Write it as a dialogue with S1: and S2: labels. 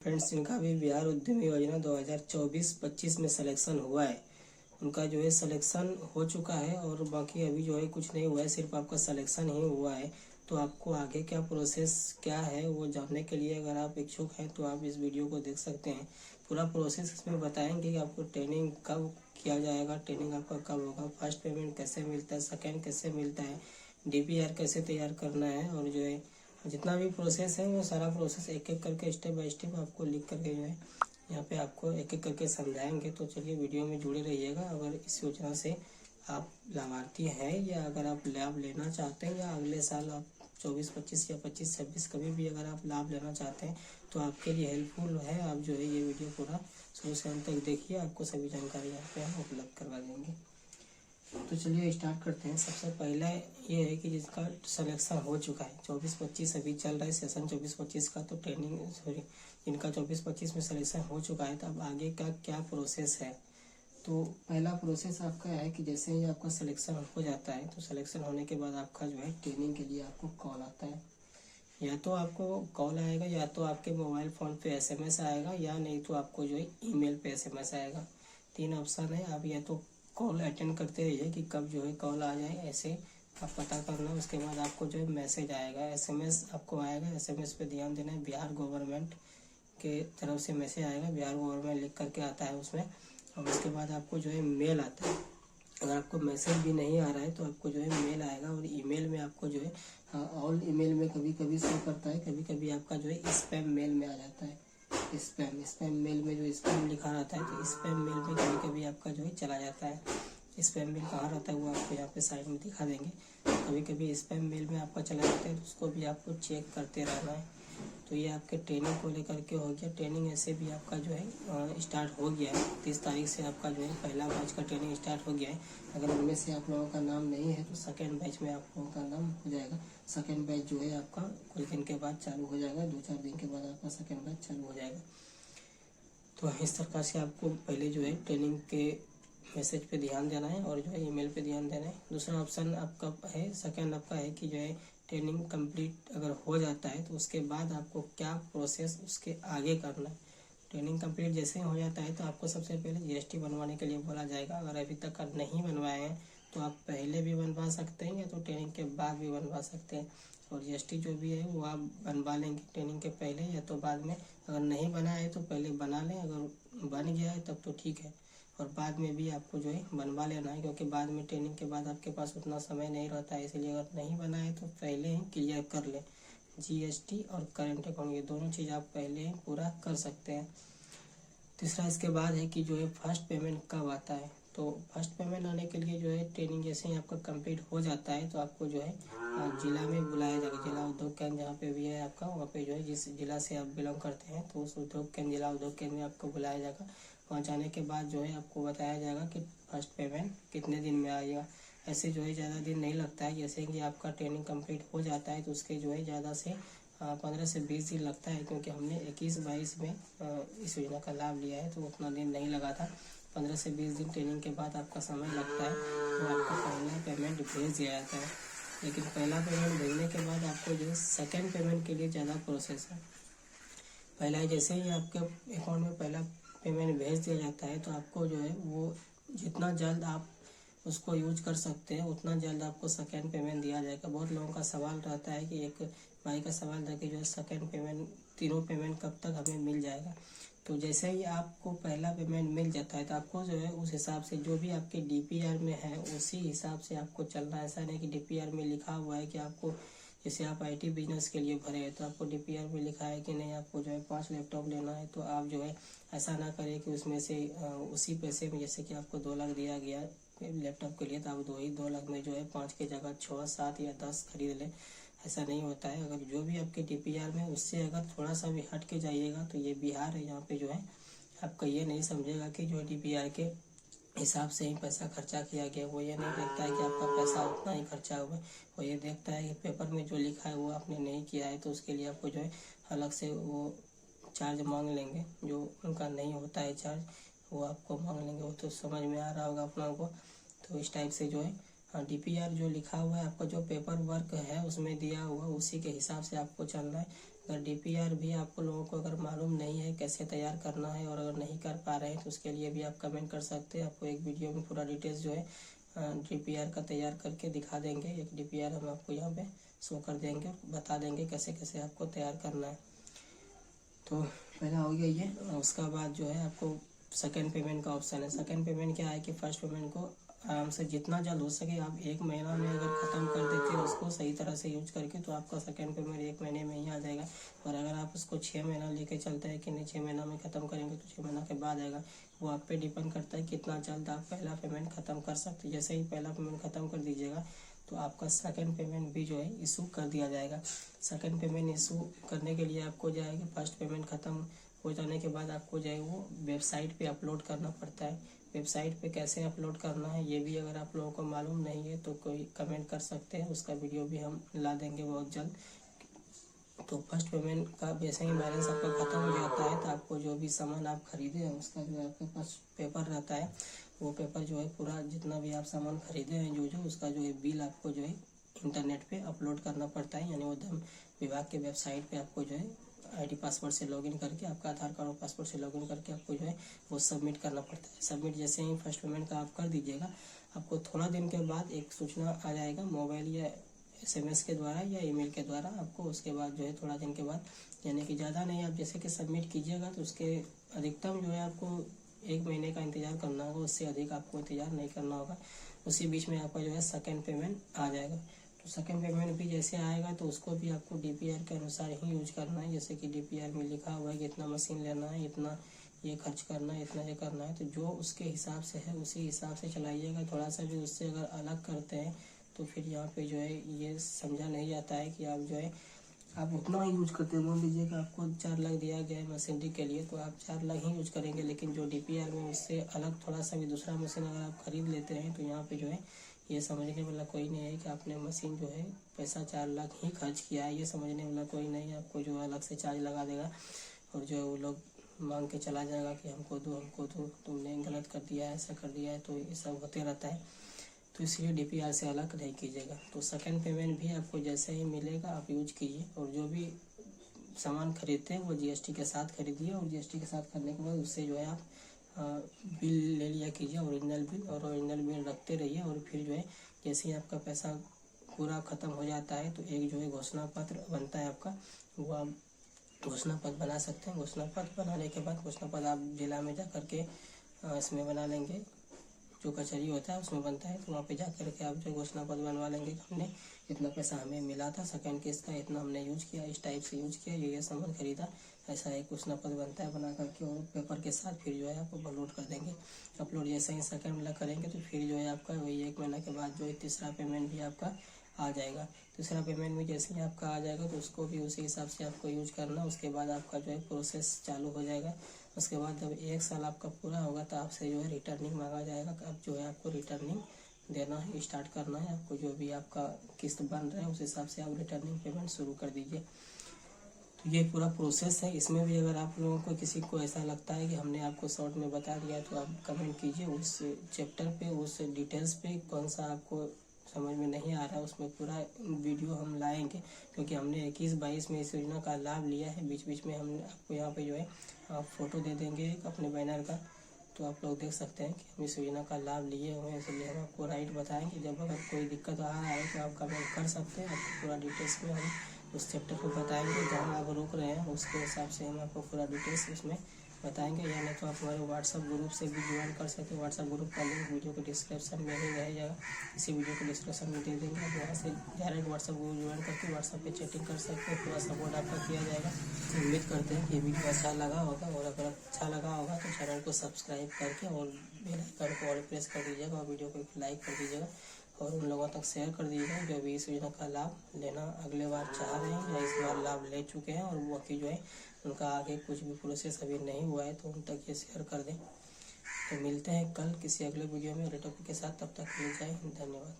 S1: Friends, जिनका भी बिहार उद्यमी योजना 2024-25 में सिलेक्शन हुआ है, उनका जो है सिलेक्शन हो चुका है और बाकी अभी जो है कुछ नहीं हुआ है, सिर्फ आपका सिलेक्शन ही हुआ है। तो आपको आगे क्या प्रोसेस क्या है वो जानने के लिए अगर आप इच्छुक हैं तो आप इस वीडियो को देख सकते हैं। पूरा प्रोसेस इसमें बताएंगे कि आपको ट्रेनिंग कब किया जाएगा, ट्रेनिंग आपका कब होगा, फर्स्ट पेमेंट कैसे मिलता है, सेकेंड कैसे मिलता है, DPR कैसे तैयार करना है, और जो है जितना भी प्रोसेस है वो सारा प्रोसेस एक एक करके स्टेप बाय स्टेप आपको लिख करके जो है यहाँ पे आपको एक एक करके समझाएंगे। तो चलिए वीडियो में जुड़े रहिएगा। अगर इस योजना से आप लाभार्थी हैं या अगर आप लाभ लेना चाहते हैं या अगले साल आप 24-25 या 25-26 कभी भी अगर आप लाभ लेना चाहते हैं तो आपके लिए हेल्पफुल है। आप जो है ये वीडियो पूरा शुरू से अंत तक देखिए, आपको सभी जानकारी यहाँ पे हम उपलब्ध करवा देंगे। तो चलिए स्टार्ट करते हैं। सबसे पहले ये है कि जिसका सिलेक्शन हो चुका है 24-25 अभी चल रहा है सेशन 24-25 का, तो ट्रेनिंग सॉरी जिनका 24-25 में सिलेक्शन हो चुका है तो अब आगे का क्या प्रोसेस है। तो पहला प्रोसेस आपका है कि जैसे ही आपका सिलेक्शन हो जाता है तो सिलेक्शन होने के बाद आपका जो है ट्रेनिंग के लिए आपको कॉल आता है। या तो आपको कॉल आएगा या तो आपके मोबाइल फ़ोन पे SMS आएगा या नहीं तो आपको जो है ईमेल पे SMS आएगा। 3 ऑप्शन है। आप या तो कॉल अटेंड करते रहिए कि कब जो है कॉल आ जाए, ऐसे आप पता करना। उसके बाद आपको जो है मैसेज आएगा, SMS आपको आएगा। SMS पे ध्यान देना है, बिहार गवर्नमेंट के तरफ से मैसेज आएगा, बिहार गवर्नमेंट लिख करके आता है उसमें। और उसके बाद आपको जो है मेल आता है। अगर आपको मैसेज भी नहीं आ रहा है तो आपको जो है मेल आएगा और ईमेल में आपको जो है ऑल ईमेल में कभी कभी शो करता है, कभी कभी आपका जो है स्पैम मेल में आ जाता है। स्पैम मेल में जो स्पैम लिखा रहता है तो स्पैम मेल में कभी कभी आपका जो है चला जाता है। स्पैम मेल कहाँ रहता है वो आपको यहाँ पे साइड में दिखा देंगे। कभी कभी स्पैम मेल में आपका चला जाता है तो उसको भी आपको चेक करते रहना है। तो ये आपके ट्रेनिंग को लेकर के हो गया। ट्रेनिंग ऐसे भी आपका जो है स्टार्ट हो गया है। 30 तारीख से आपका जो है पहला बैच का ट्रेनिंग स्टार्ट हो गया है। अगर उनमें से आप लोगों का नाम नहीं है तो सेकेंड बैच में आप लोगों का नाम हो जाएगा। सेकेंड बैच जो है आपका कुछ दिन के बाद चालू हो जाएगा, 2-4 दिन के बाद आपका सेकेंड बैच चालू हो जाएगा। तो इस प्रकार से आपको पहले जो है ट्रेनिंग के मैसेज पे ध्यान देना है और जो है ईमेल पे ध्यान देना है। दूसरा ऑप्शन आपका है, सेकंड आपका है कि जो है ट्रेनिंग कंप्लीट अगर हो जाता है तो उसके बाद आपको क्या प्रोसेस उसके आगे करना है। ट्रेनिंग कंप्लीट जैसे ही हो जाता है तो आपको सबसे पहले GST बनवाने के लिए बोला जाएगा। अगर अभी तक नहीं बनवाए हैं तो आप पहले भी बनवा सकते हैं या तो ट्रेनिंग के बाद भी बनवा सकते हैं। और GST जो भी है वो आप बनवा लेंगे ट्रेनिंग के पहले या तो बाद में। अगर नहीं बना है तो पहले बना लें, अगर बन गया है तब तो ठीक है। और बाद में भी आपको जो है बनवा लेना है, क्योंकि बाद में ट्रेनिंग के बाद आपके पास उतना समय नहीं रहता है। इसलिए अगर नहीं बना है तो पहले ही क्लियर कर लें। GST और करंट अकाउंट ये दोनों चीज़ आप पहले ही पूरा कर सकते हैं। तीसरा इसके बाद है कि जो है फर्स्ट पेमेंट कब आता है। तो फर्स्ट पेमेंट आने के लिए जो है ट्रेनिंग जैसे ही आपका कंप्लीट हो जाता है तो आपको जो है जिला में बुलाया जाएगा। जिला उद्योग केंद्र जहाँ पे भी है आपका, वहाँ पे जो है जिस जिला से आप बिलोंग करते हैं तो उस उद्योग केंद्र, जिला उद्योग केंद्र में आपको बुलाया जाएगा। वहाँ जाने के बाद जो है आपको बताया जाएगा कि फर्स्ट पेमेंट कितने दिन में आएगा। ऐसे जो है ज़्यादा दिन नहीं लगता है। जैसे कि आपका ट्रेनिंग कंप्लीट हो जाता है तो उसके जो है ज़्यादा से 15 से 20 दिन लगता है, क्योंकि हमने 21-22 में इस योजना का लाभ लिया है तो उतना दिन नहीं लगा था। 15 से 20 दिन ट्रेनिंग के बाद आपका समय लगता है तो आपका पहला पेमेंट भेज दिया जाता है। लेकिन पहला पेमेंट भेजने के बाद आपको जो है सेकेंड पेमेंट के लिए ज़्यादा प्रोसेस है। पहला जैसे ही आपके अकाउंट में पहला पेमेंट भेज दिया जाता है तो आपको जो है वो जितना जल्द आप उसको यूज कर सकते हैं उतना जल्द आपको सेकेंड पेमेंट दिया जाएगा। बहुत लोगों का सवाल रहता है कि एक भाई का सवाल था कि जो है सेकेंड पेमेंट, तीनों पेमेंट कब तक हमें मिल जाएगा। तो जैसे ही आपको पहला पेमेंट मिल जाता है तो आपको जो है उस हिसाब से जो भी आपके DPR में है उसी हिसाब से आपको चलना है। ऐसा नहीं कि DPR में लिखा हुआ है कि आपको, जैसे आप IT बिजनेस के लिए भरे हैं तो आपको DPR में लिखा है कि नहीं आपको जो है 5 लैपटॉप लेना है, तो आप जो है ऐसा ना करें कि उसमें से उसी पैसे में, जैसे कि आपको 2 लाख दिया गया लैपटॉप के लिए तो आप 2 लाख में जो है 5 की जगह 6, 7 या 10 खरीद लें। ऐसा नहीं होता है। अगर जो भी आपके DPR में उससे अगर थोड़ा सा भी हट के जाइएगा तो ये बिहार है, यहाँ पे जो है आपका ये नहीं समझेगा कि जो DPR के हिसाब से ही पैसा खर्चा किया गया। वो ये नहीं देखता है कि आपका पैसा उतना ही खर्चा हुआ है। वो ये देखता है कि पेपर में जो लिखा है वो आपने नहीं किया है, तो उसके लिए आपको जो है अलग से वो चार्ज मांग लेंगे। जो उनका नहीं होता है चार्ज वो आपको मांग लेंगे। वो तो समझ में आ रहा होगा आप लोगों को। तो इस टाइप से जो है DPR जो लिखा हुआ है आपका जो पेपर वर्क है उसमें दिया हुआ उसी के हिसाब से आपको चलना है। अगर DPR भी आपको लोगों को अगर मालूम नहीं है कैसे तैयार करना है और अगर नहीं कर पा रहे हैं तो उसके लिए भी आप कमेंट कर सकते हैं। आपको एक वीडियो में पूरा डिटेल्स जो है DPR का तैयार करके दिखा देंगे। एक DPR हम आपको यहाँ पे शो कर देंगे और बता देंगे कैसे कैसे आपको तैयार करना है। तो पहला हो गया ये। उसका बाद जो है आपको सेकंड पेमेंट का ऑप्शन है। सेकंड पेमेंट क्या है कि फर्स्ट पेमेंट को आराम से जितना जल्द हो सके आप 1 महीना में अगर ख़त्म कर देते हैं उसको सही तरह से यूज करके तो आपका सेकंड पेमेंट 1 महीने में ही आ जाएगा। और अगर आप उसको 6 महीना लेके चलते हैं कि नहीं 6 महीना में ख़त्म करेंगे तो 6 महीना के बाद आएगा, वो आप पे डिपेंड करता है कितना जल्द आप पहला पेमेंट ख़त्म कर सकते हैं। जैसे ही पहला पेमेंट ख़त्म कर दीजिएगा तो आपका सेकंड पेमेंट भी जो है इशू कर दिया जाएगा। सेकंड पेमेंट इशू करने के लिए आपको जो है कि फर्स्ट पेमेंट ख़त्म हो जाने के बाद आपको जो है वो वेबसाइट पे अपलोड करना पड़ता है। वेबसाइट पे कैसे अपलोड करना है ये भी अगर आप लोगों को मालूम नहीं है तो कोई कमेंट कर सकते हैं, उसका वीडियो भी हम ला देंगे बहुत जल्द। तो फर्स्ट पेमेंट का जैसे ही बैलेंस आपका ख़त्म हो जाता है तो आपको जो भी सामान आप खरीदे हैं उसका जो है आपके पास पेपर रहता है, वो पेपर जो है पूरा जितना भी आप सामान खरीदे हैं जो उसका जो है बिल आपको जो है इंटरनेट पे अपलोड करना पड़ता है। यानी उद्यम विभाग के वेबसाइट पे आपको जो है ID पासवर्ड से लॉगिन करके आपका आधार कार्ड और पासवर्ड से लॉगिन करके आपको जो है वो सबमिट करना पड़ता है। सबमिट जैसे ही फर्स्ट पेमेंट का आप कर दीजिएगा आपको थोड़ा दिन के बाद एक सूचना आ जाएगा मोबाइल या SMS के द्वारा या ईमेल के द्वारा आपको। उसके बाद जो है थोड़ा दिन के बाद यानी कि ज़्यादा नहीं, आप जैसे कि सबमिट कीजिएगा तो उसके अधिकतम जो है आपको 1 महीने का इंतज़ार करना होगा, उससे अधिक आपको इंतज़ार नहीं करना होगा। उसी बीच में आपका जो है सेकंड पेमेंट आ जाएगा। तो सेकंड पेमेंट भी जैसे आएगा तो उसको भी आपको DPR के अनुसार ही यूज करना है। जैसे कि DPR में लिखा हुआ है कि इतना मशीन लेना है, इतना ये खर्च करना है, इतना ये करना है, तो जो उसके हिसाब से है उसी हिसाब से चलाइएगा। थोड़ा सा भी उससे अगर अलग करते हैं तो फिर यहाँ पे जो है ये समझा नहीं जाता है कि आप जो है आप उतना ही यूज करते हैं। मान लीजिए कि आपको 4 लाख दिया गया है मशीनरी के लिए तो आप 4 लाख ही यूज करेंगे, लेकिन जो DPR में उससे अलग थोड़ा सा भी दूसरा मशीन अगर आप खरीद लेते हैं तो यहाँ पे जो है ये समझने वाला कोई नहीं है कि आपने मशीन जो है पैसा 4 लाख ही खर्च किया है, ये समझने वाला कोई नहीं है। आपको जो अलग से चार्ज लगा देगा और जो है वो लोग मांग के चला जाएगा कि हमको दो तुमने गलत कर दिया है, ऐसा कर दिया है, तो ये सब होते रहता है। तो इसलिए DPR से अलग नहीं कीजिएगा। तो सेकंड पेमेंट भी आपको जैसे ही मिलेगा आप यूज कीजिए और जो भी सामान खरीदते हैं वो GST के साथ खरीदिए और GST के साथ करने के बाद उससे जो है आप बिल ले लिया कीजिए, ओरिजिनल बिल, और ओरिजिनल बिल रखते रहिए। और फिर जो है जैसे ही आपका पैसा पूरा ख़त्म हो जाता है तो एक जो है घोषणा पत्र बनता है आपका, वो आप घोषणा पत्र बना सकते हैं। घोषणा पत्र बनाने के बाद घोषणा पत्र आप जिला में जा करके इसमें बना लेंगे, जो कचहरी होता है उसमें बनता है, तो वहाँ पे जा करके आप जो घोषणा पत्र बनवा लेंगे कि हमने इतना पैसा हमें मिला था सेकंड किस्त का, इतना हमने यूज किया, इस टाइप से यूज किया, ये सामान खरीदा, ऐसा एक घोषणा पत्र बनता है बना करके और पेपर के साथ फिर जो है आप अपलोड कर देंगे। अपलोड जैसे ही सेकंड वाला करेंगे तो फिर जो है आपका वही 1 महीना के बाद जो है तीसरा पेमेंट भी आपका आ जाएगा। तीसरा पेमेंट भी जैसे ही आपका आ जाएगा तो उसको भी उसी हिसाब से आपको यूज करना। उसके बाद आपका जो है प्रोसेस चालू हो जाएगा। उसके बाद जब 1 साल आपका पूरा होगा तो आपसे जो है रिटर्निंग मांगा जाएगा। अब जो है आपको रिटर्निंग देना है, स्टार्ट करना है। आपको जो भी आपका किस्त बन रहा है उस हिसाब से आप रिटर्निंग पेमेंट शुरू कर दीजिए। तो ये पूरा प्रोसेस है। इसमें भी अगर आप लोगों को किसी को ऐसा लगता है कि हमने आपको शॉर्ट में बता दिया तो आप कमेंट कीजिए उस चैप्टर पे, उस डिटेल्स पे कौन सा आपको समझ में नहीं आ रहा है, उसमें पूरा वीडियो हम लाएंगे। क्योंकि हमने 21-22 में इस योजना का लाभ लिया है। बीच बीच में हम आपको यहाँ पे जो है फ़ोटो दे देंगे अपने बैनर का, तो आप लोग देख सकते हैं कि हम इस योजना का लाभ लिए हुए हैं। इसलिए हम आपको राइट बताएंगे। जब अगर कोई दिक्कत आ रहा है तो आप कमेंट कर सकते हैं। आपको पूरा डिटेल्स में हम उस चैप्टर को बताएंगे, जहाँ आप रुक रहे हैं उसके हिसाब से हम आपको पूरा डिटेल्स उसमें बताएंगे। या नहीं तो आप हमारे व्हाट्सअप ग्रुप से भी ज्वाइन कर सकते हैं। व्हाट्सअप ग्रुप का लिंक वीडियो के डिस्क्रिप्शन में ही रहेगा, इसी वीडियो के डिस्क्रिप्शन में दे देंगे। आप वहाँ से डायरेक्ट व्हाट्सअप ग्रुप ज्वाइन करके व्हाट्सअप पे चैटिंग कर सकते हैं। पूरा सपोर्ट आपका किया जाएगा। उम्मीद करते हैं कि ये वीडियो अच्छा लगा होगा, और अगर अच्छा लगा होगा तो चैनल को सब्सक्राइब करके और बेल आइकन को ऑल प्रेस कर दीजिएगा और वीडियो को लाइक कर दीजिएगा और उन लोगों तक शेयर कर दीजिएगा जो भी इस योजना का लाभ लेना अगले बार चाह रहे हैं या इस बार लाभ ले चुके हैं और वो कि जो है उनका आगे कुछ भी प्रोसेस अभी नहीं हुआ है तो उन तक ये शेयर कर दें। तो मिलते हैं कल किसी अगले वीडियो में अगले टॉपिक के साथ। तब तक मिल जाए, धन्यवाद।